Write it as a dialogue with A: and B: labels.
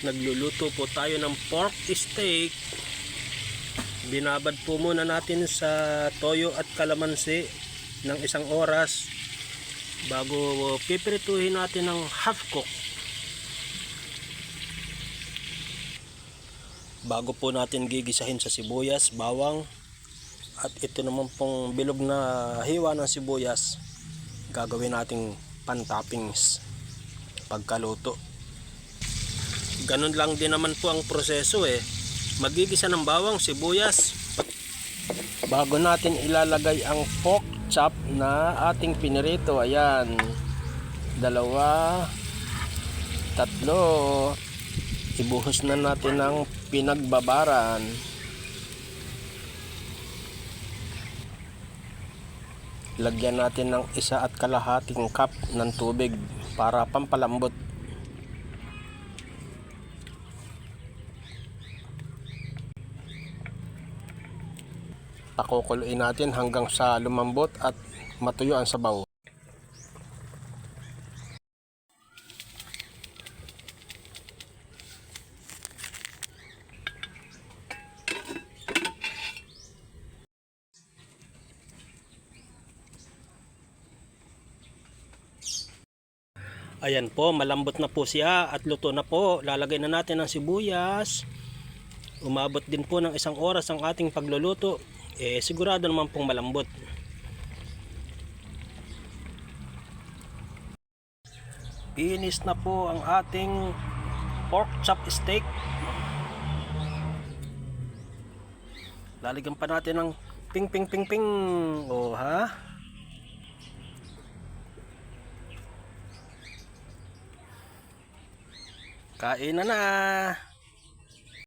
A: Nagluluto po tayo ng pork steak. Binabad po muna natin sa toyo at kalamansi ng 1 oras bago pipirituhin natin ng half cook. Bago po natin gigisahin sa sibuyas, bawang at ito naman pong bilog na hiwa ng sibuyas, gagawin nating pan-toppings pagkaluto. Ganun lang din naman po ang proseso Magigisa ng bawang, sibuyas bago natin ilalagay ang pork chop na ating pinirito. Ayan, 2, 3. Ibuhos na natin ang pinagbabaran. Lagyan natin ng 1.5 cup ng tubig para pampalambot. Pakukuluin natin hanggang sa lumambot at matuyo ang sabaw. Ayan po, malambot na po siya at luto na po. Lalagay na natin ang sibuyas. Umabot din po ng 1 oras ang ating pagluluto. Sigurado naman pong malambot. Finish na po ang ating pork chop steak. Lalagyan pa natin ng ping ping ping ping. Kain na na.